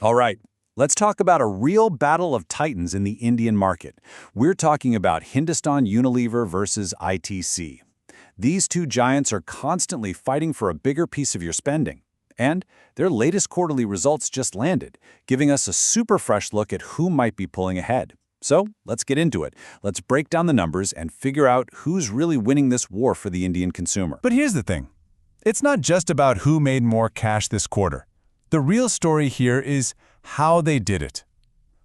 All right, let's talk about a real battle of titans in the Indian market. We're talking about Hindustan Unilever versus ITC. These two giants are constantly fighting for a bigger piece of your spending. And their latest quarterly results just landed, giving us a super fresh look at who might be pulling ahead. So let's get into it. Let's break down the numbers and figure out who's really winning this war for the Indian consumer. But here's the thing. It's not just about who made more cash this quarter. The real story here is how they did it.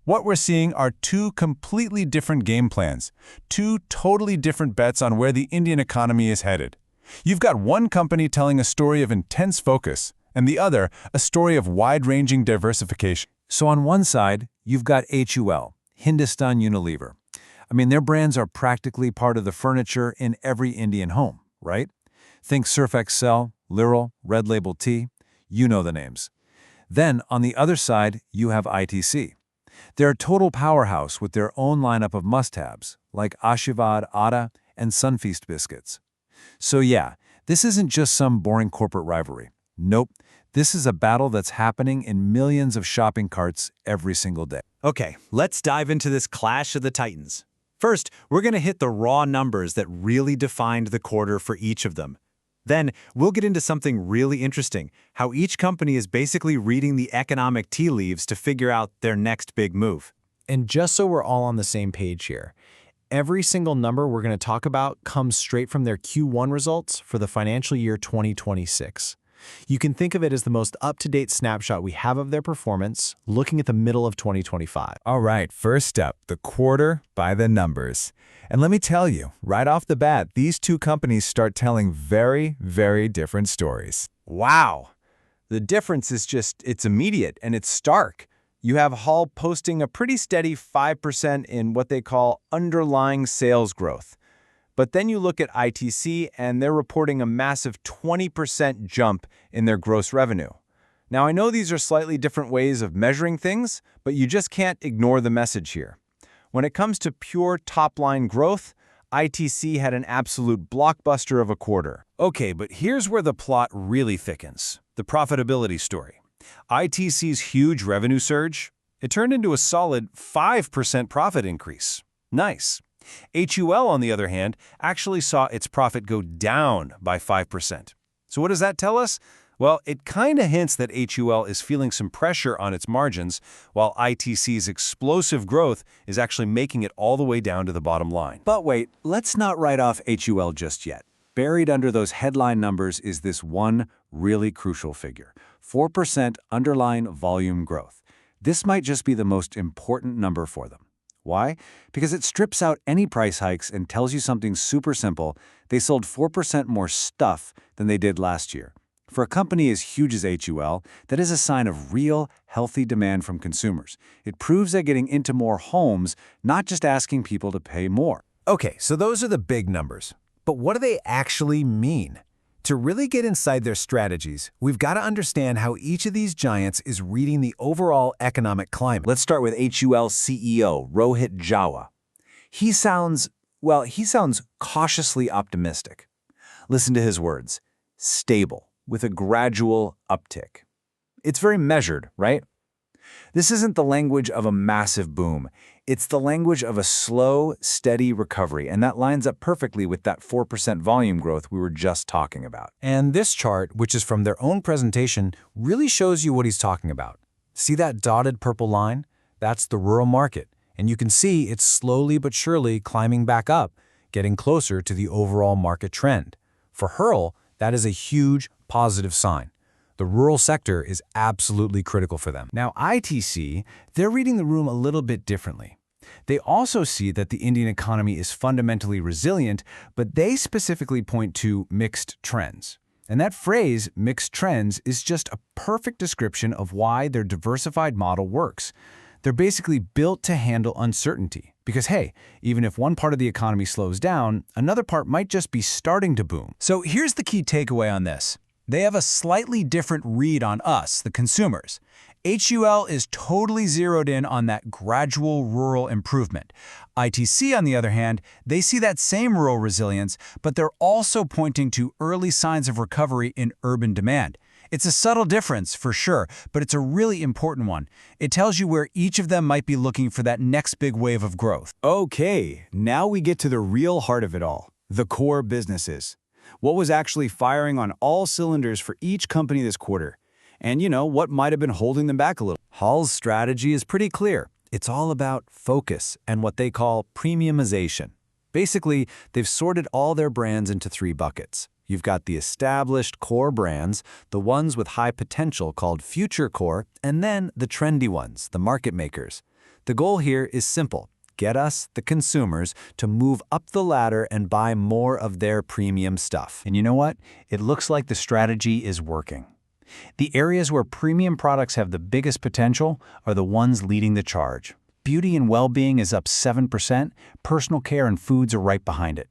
What we're seeing are two completely different game plans, two totally different bets on where the Indian economy is headed. You've got one company telling a story of intense focus, and the other, a story of wide-ranging diversification. So on one side, you've got HUL, Hindustan Unilever. I mean, their brands are practically part of the furniture in every Indian home, right? Think Surf Excel, Literal, Red Label Tea, you know the names. Then, on the other side, you have ITC. They're a total powerhouse with their own lineup of must-haves, like Ashirvad, Atta, and Sunfeast biscuits. So yeah, this isn't just some boring corporate rivalry. Nope, this is a battle that's happening in millions of shopping carts every single day. Okay, let's dive into this clash of the titans. First, we're going to hit the raw numbers that really defined the quarter for each of them. Then, we'll get into something really interesting, how each company is basically reading the economic tea leaves to figure out their next big move. And just so we're all on the same page here, every single number we're going to talk about comes straight from their Q1 results for the financial year 2026. You can think of it as the most up-to-date snapshot we have of their performance, looking at the middle of 2025. All right, first up, the quarter by the numbers. And let me tell you, right off the bat, these two companies start telling very, very different stories. Wow! The difference is it's immediate and it's stark. You have HUL posting a pretty steady 5% in what they call underlying sales growth. But then you look at ITC and they're reporting a massive 20% jump in their gross revenue. Now, I know these are slightly different ways of measuring things, but you just can't ignore the message here. When it comes to pure top-line growth, ITC had an absolute blockbuster of a quarter. Okay, but here's where the plot really thickens, the profitability story. ITC's huge revenue surge, it turned into a solid 5% profit increase. Nice. HUL, on the other hand, actually saw its profit go down by 5%. So what does that tell us? Well, it kind of hints that HUL is feeling some pressure on its margins, while ITC's explosive growth is actually making it all the way down to the bottom line. But wait, let's not write off HUL just yet. Buried under those headline numbers is this one really crucial figure, 4% underlying volume growth. This might just be the most important number for them. Why? Because it strips out any price hikes and tells you something super simple. They sold 4% more stuff than they did last year. For a company as huge as HUL, that is a sign of real, healthy demand from consumers. It proves they're getting into more homes, not just asking people to pay more. Okay, so those are the big numbers. But what do they actually mean? To really get inside their strategies, we've got to understand how each of these giants is reading the overall economic climate. Let's start with HUL CEO, Rohit Jawa. He sounds cautiously optimistic. Listen to his words, stable, with a gradual uptick. It's very measured, right? This isn't the language of a massive boom. It's the language of a slow, steady recovery, and that lines up perfectly with that 4% volume growth we were just talking about. And this chart, which is from their own presentation, really shows you what he's talking about. See that dotted purple line? That's the rural market, and you can see it's slowly but surely climbing back up, getting closer to the overall market trend. For HUL, that is a huge positive sign. The rural sector is absolutely critical for them. Now, ITC, they're reading the room a little bit differently. They also see that the Indian economy is fundamentally resilient, but they specifically point to mixed trends. And that phrase, mixed trends, is just a perfect description of why their diversified model works. They're basically built to handle uncertainty. Because hey, even if one part of the economy slows down, another part might just be starting to boom. So here's the key takeaway on this. They have a slightly different read on us, the consumers. HUL is totally zeroed in on that gradual rural improvement. ITC, on the other hand, they see that same rural resilience, but they're also pointing to early signs of recovery in urban demand. It's a subtle difference, for sure, but it's a really important one. It tells you where each of them might be looking for that next big wave of growth. Okay, now we get to the real heart of it all, the core businesses. What was actually firing on all cylinders for each company this quarter? And what might have been holding them back a little? HUL's strategy is pretty clear. It's all about focus and what they call premiumization. Basically, they've sorted all their brands into 3 buckets. You've got the established core brands, the ones with high potential called future core, and then the trendy ones, the market makers. The goal here is simple. Get us, the consumers, to move up the ladder and buy more of their premium stuff. And you know what? It looks like the strategy is working. The areas where premium products have the biggest potential are the ones leading the charge. Beauty and well-being is up 7%, personal care and foods are right behind it.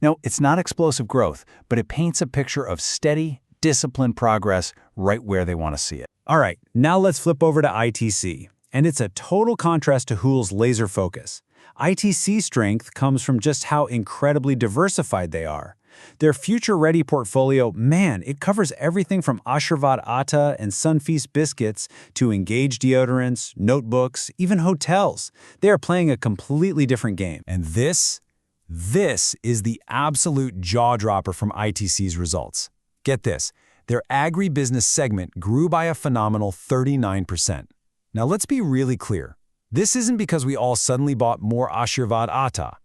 Now, it's not explosive growth, but it paints a picture of steady, disciplined progress right where they want to see it. All right, now let's flip over to ITC. And it's a total contrast to HUL's laser focus. ITC's strength comes from just how incredibly diversified they are. Their future-ready portfolio, man, it covers everything from Ashirvad Atta and Sunfeast biscuits to Engage deodorants, notebooks, even hotels. They are playing a completely different game. And this is the absolute jaw-dropper from ITC's results. Get this, their agribusiness segment grew by a phenomenal 39%. Now let's be really clear. This isn't because we all suddenly bought more Ashirvad Atta.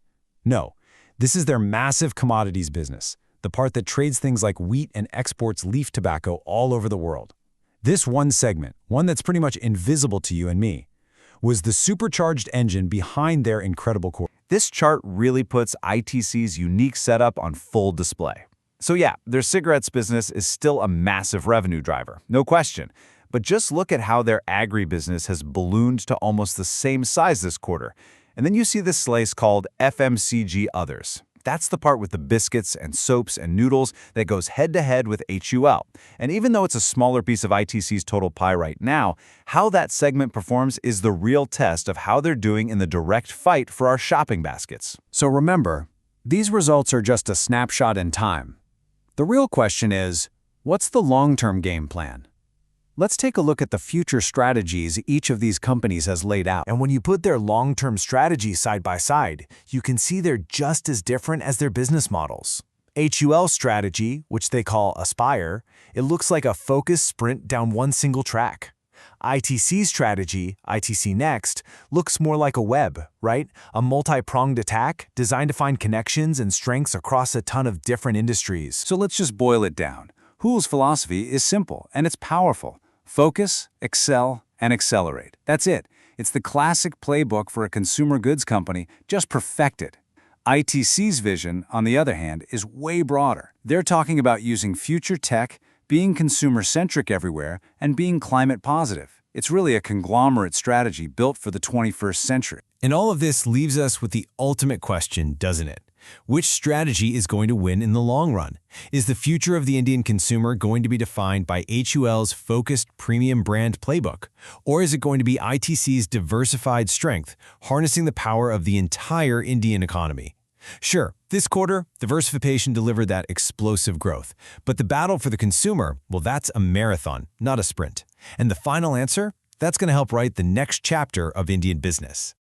No, this is their massive commodities business, the part that trades things like wheat and exports leaf tobacco all over the world. This one segment, one that's pretty much invisible to you and me, was the supercharged engine behind their incredible core. This chart really puts ITC's unique setup on full display. So yeah, their cigarettes business is still a massive revenue driver, no question. But just look at how their agribusiness has ballooned to almost the same size this quarter. And then you see this slice called FMCG Others. That's the part with the biscuits and soaps and noodles that goes head-to-head with HUL. And even though it's a smaller piece of ITC's total pie right now, how that segment performs is the real test of how they're doing in the direct fight for our shopping baskets. So remember, these results are just a snapshot in time. The real question is, what's the long-term game plan? Let's take a look at the future strategies each of these companies has laid out. And when you put their long-term strategies side by side, you can see they're just as different as their business models. HUL's strategy, which they call Aspire, it looks like a focused sprint down one single track. ITC's strategy, ITC Next, looks more like a web, right? A multi-pronged attack designed to find connections and strengths across a ton of different industries. So let's just boil it down. HUL's philosophy is simple and it's powerful. Focus, excel, and accelerate. That's it. It's the classic playbook for a consumer goods company, just perfected. ITC's vision, on the other hand, is way broader. They're talking about using future tech, being consumer-centric everywhere, and being climate positive. It's really a conglomerate strategy built for the 21st century. And all of this leaves us with the ultimate question, doesn't it? Which strategy is going to win in the long run? Is the future of the Indian consumer going to be defined by HUL's focused premium brand playbook? Or is it going to be ITC's diversified strength, harnessing the power of the entire Indian economy? Sure, this quarter, diversification delivered that explosive growth. But the battle for the consumer, well, that's a marathon, not a sprint. And the final answer? That's going to help write the next chapter of Indian business.